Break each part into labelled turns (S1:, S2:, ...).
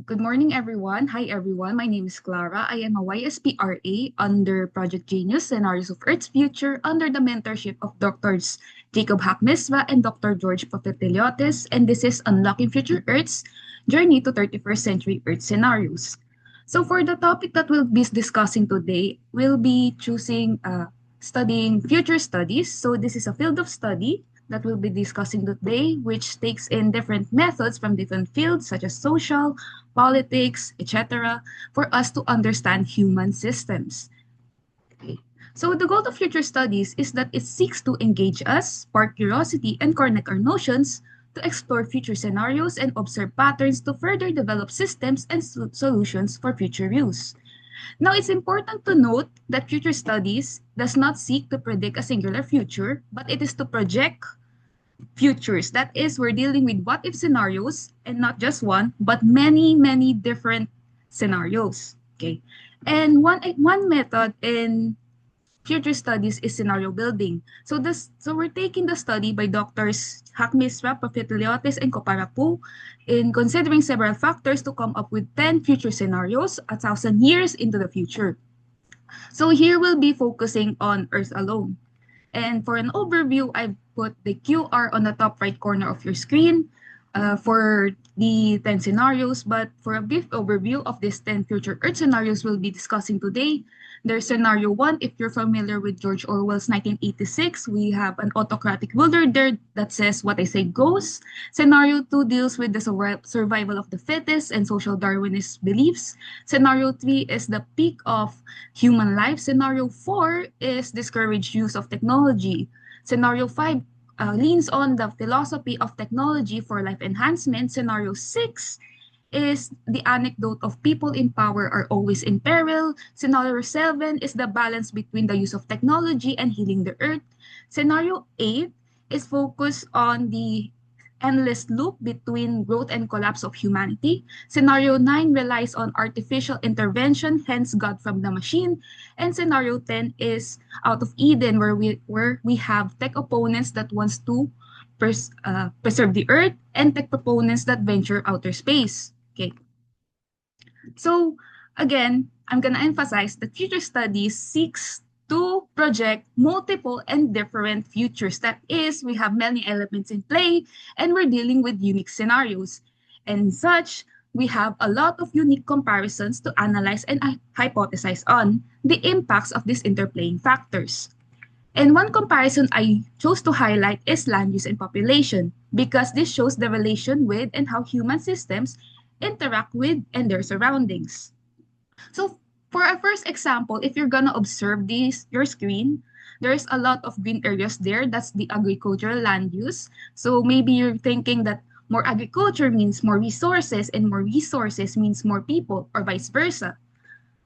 S1: Good morning, everyone. Hi, everyone. My name is Clara. I am a YSP RA under Project Genius Scenarios of Earth's Future under the mentorship of Drs. Jacob Hakmiswa and Dr. George Papetiliotes, and this is Unlocking Future Earth's Journey to 31st Century Earth Scenarios. So for the topic that we'll be discussing today, we'll be choosing studying future studies. So this is a field of study that we'll be discussing today, which takes in different methods from different fields such as social, politics, etc., for us to understand human systems. Okay. So the goal of future studies is that it seeks to engage us, spark curiosity, and connect our notions to explore future scenarios and observe patterns to further develop systems and solutions for future use. Now, it's important to note that future studies does not seek to predict a singular future, but it is to project futures. That is, we're dealing with what if scenarios, and not just one, but many, many different scenarios. Okay. And one method in future studies is scenario building. So we're taking the study by doctors Hakmisra, Pafitiliotis, and Koparapu in considering several factors to come up with 10 future scenarios 1,000 years into the future. So here we'll be focusing on Earth alone. And for an overview, I've put the QR on the top right corner of your screen for the 10 scenarios. But for a brief overview of these 10 future Earth scenarios we'll be discussing today, there's scenario 1. If you're familiar with George Orwell's 1986, we have an autocratic ruler there that says what I say goes. Scenario 2 deals with the survival of the fittest and social Darwinist beliefs. Scenario 3 is the peak of human life. Scenario 4 is discouraged use of technology. Scenario 5 leans on the philosophy of technology for life enhancement. Scenario 6 is the anecdote of people in power are always in peril. Scenario 7 is the balance between the use of technology and healing the earth. Scenario 8 is focused on the endless loop between growth and collapse of humanity. Scenario 9 relies on artificial intervention, hence God from the machine. And scenario 10 is out of Eden, where we have tech opponents that wants to preserve the earth and tech proponents that venture outer space. Okay. So again, I'm going to emphasize that future studies seeks to project multiple and different futures. That is, we have many elements in play and we're dealing with unique scenarios. And such, we have a lot of unique comparisons to analyze and hypothesize on the impacts of these interplaying factors. And one comparison I chose to highlight is land use and population, because this shows the relation with and how human systems interact with and their surroundings. So for our first example, if you're gonna observe your screen, there's a lot of green areas there. That's the agricultural land use. So maybe you're thinking that more agriculture means more resources and more resources means more people, or vice versa,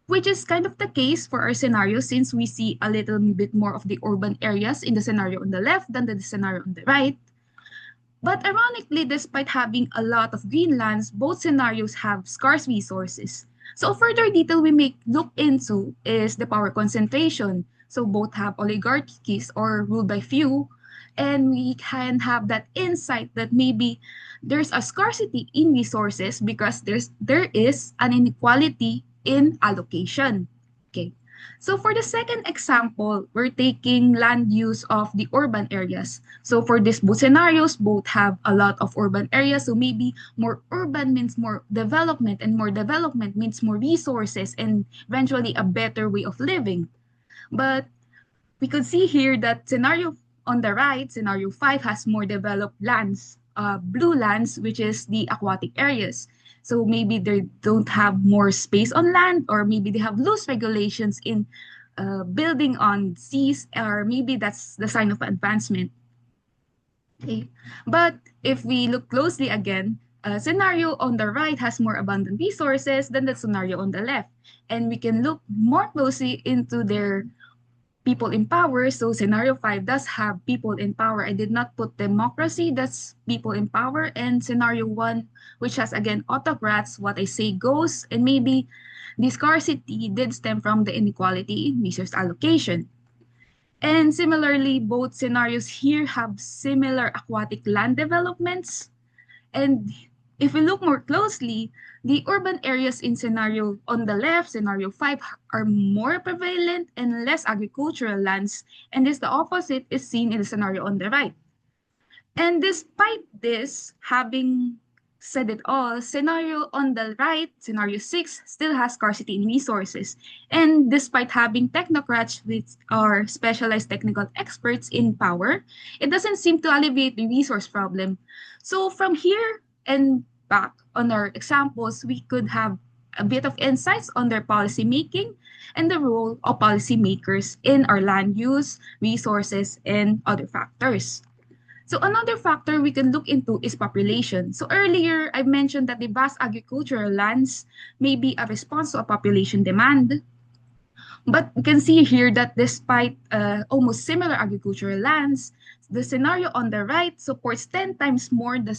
S1: which is kind of the case for our scenario, since we see a little bit more of the urban areas in the scenario on the left than the scenario on the right. But ironically, despite having a lot of green lands, both scenarios have scarce resources. So further detail we may look into is the power concentration. So both have oligarchies or ruled by few, and we can have that insight that maybe there's a scarcity in resources because there is an inequality in allocation. Okay. So for the second example, we're taking land use of the urban areas. So for these both scenarios, both have a lot of urban areas. So maybe more urban means more development, and more development means more resources and eventually a better way of living. But we could see here that scenario on the right, scenario 5, has more developed lands, blue lands, which is the aquatic areas. So maybe they don't have more space on land, or maybe they have loose regulations in building on seas, or maybe that's the sign of advancement. Okay. But if we look closely again, scenario on the right has more abundant resources than the scenario on the left. And we can look more closely into their people in power. So scenario 5 does have people in power. I did not put democracy, that's people in power. And scenario 1, which has again autocrats, what I say goes, and maybe the scarcity did stem from the inequality in resource allocation. And similarly, both scenarios here have similar aquatic land developments. And If we look more closely, the urban areas in scenario on the left, scenario 5, are more prevalent and less agricultural lands, and this the opposite is seen in the scenario on the right. And despite this, having said it all, scenario on the right, scenario 6, still has scarcity in resources. And despite having technocrats which are specialized technical experts in power, it doesn't seem to alleviate the resource problem. So from here and back on our examples, we could have a bit of insights on their policy making and the role of policymakers in our land use, resources, and other factors. So another factor we can look into is population. So earlier, I mentioned that the vast agricultural lands may be a response to a population demand. But we can see here that despite almost similar agricultural lands, the scenario on the right supports 10 times more the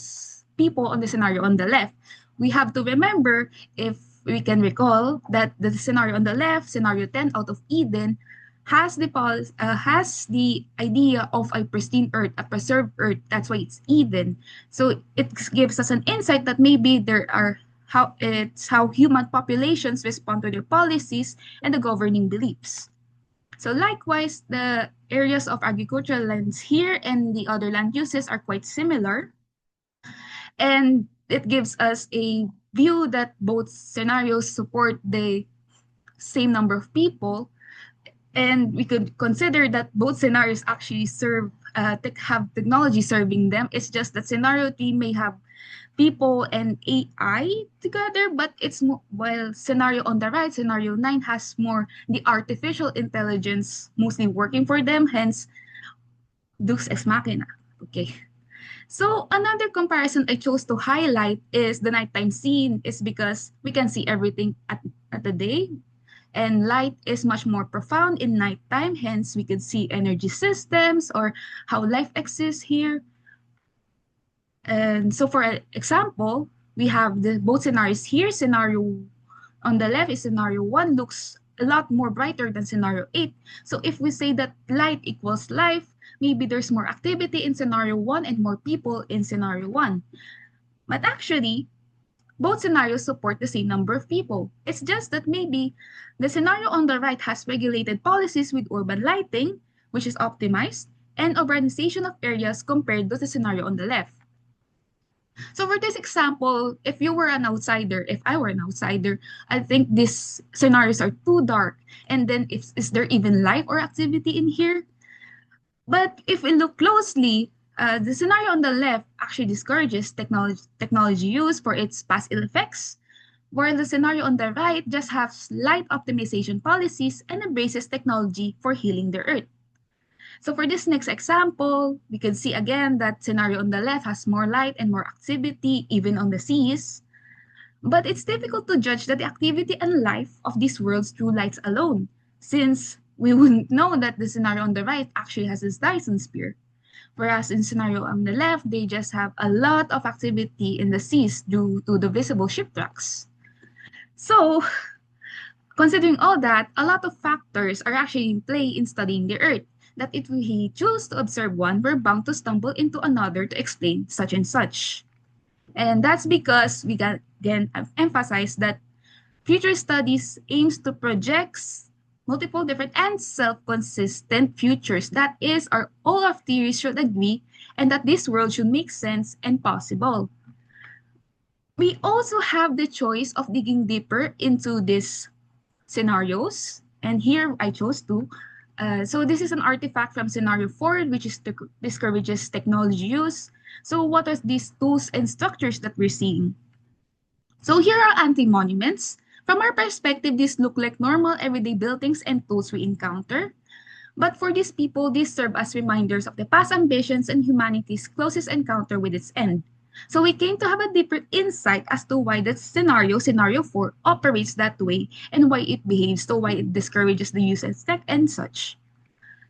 S1: people on the scenario on the left. We have to remember, if we can recall, that the scenario on the left, scenario 10 out of Eden, has the idea of a pristine earth, a preserved earth. That's why it's Eden. So it gives us an insight that maybe there are how human populations respond to their policies and the governing beliefs. So likewise, the areas of agricultural lands here and the other land uses are quite similar, and it gives us a view that both scenarios support the same number of people. And we could consider that both scenarios actually have technology serving them. It's just that scenario 3 may have people and AI together, but it's more, while scenario on the right, scenario 9 has more the artificial intelligence mostly working for them, hence Deus ex machina. Okay. So another comparison I chose to highlight is the nighttime scene is because we can see everything at the day, and light is much more profound in nighttime. Hence, we could see energy systems or how life exists here. And so for example, we have the both scenarios here. Scenario on the left is scenario 1 looks a lot more brighter than scenario 8. So if we say that light equals life, maybe there's more activity in scenario 1 and more people in scenario 1. But actually, both scenarios support the same number of people. It's just that maybe the scenario on the right has regulated policies with urban lighting, which is optimized, and urbanization of areas compared to the scenario on the left. So for this example, if you were an outsider, if I were an outsider, I think these scenarios are too dark. And then is there even life or activity in here? But if we look closely, the scenario on the left actually discourages technology use for its past ill effects, while the scenario on the right just has light optimization policies and embraces technology for healing the earth. So for this next example, we can see again that scenario on the left has more light and more activity, even on the seas. But it's difficult to judge the activity and life of these worlds through lights alone, since we wouldn't know that the scenario on the right actually has this Dyson sphere. Whereas in scenario on the left, they just have a lot of activity in the seas due to the visible shipwrecks. So, considering all that, a lot of factors are actually in play in studying the Earth, that if we choose to observe one, we're bound to stumble into another to explain such and such. And that's because we can again emphasize that future studies aims to project multiple different and self-consistent futures. That is, all of theories should agree and that this world should make sense and possible. We also have the choice of digging deeper into these scenarios, and here I chose two. So this is an artifact from scenario 4, which is discourages technology use. So what are these tools and structures that we're seeing? So here are anti-monuments. From our perspective, these look like normal everyday buildings and tools we encounter. But for these people, these serve as reminders of the past ambitions and humanity's closest encounter with its end. So we came to have a deeper insight as to why that scenario 4, operates that way and why it behaves, so why it discourages the use of tech and such.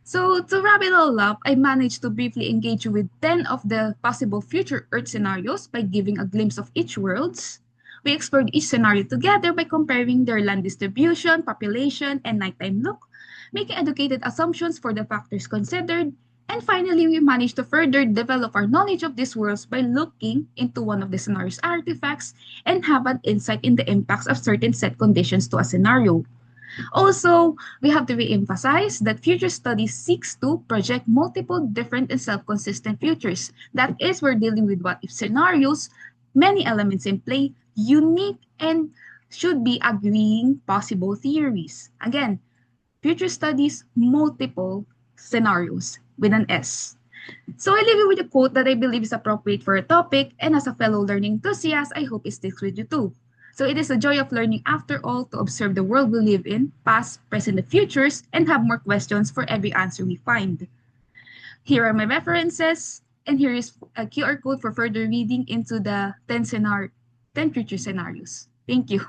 S1: So to wrap it all up, I managed to briefly engage you with 10 of the possible future Earth scenarios by giving a glimpse of each worlds. We explored each scenario together by comparing their land distribution, population, and nighttime look, making educated assumptions for the factors considered, And finally, we managed to further develop our knowledge of these worlds by looking into one of the scenario's artifacts and have an insight in the impacts of certain set conditions to a scenario. Also, we have to re-emphasize that future studies seeks to project multiple different and self-consistent futures. That is, we're dealing with what-if scenarios, many elements in play, unique and should be agreeing possible theories. Again, future studies, multiple scenarios with an S. So I leave you with a quote that I believe is appropriate for a topic, and as a fellow learning enthusiast, I hope it sticks with you too. So it is a joy of learning after all to observe the world we live in, past, present, and futures, and have more questions for every answer we find. Here are my references, and here is a QR code for further reading into the 10 future scenarios. Thank you.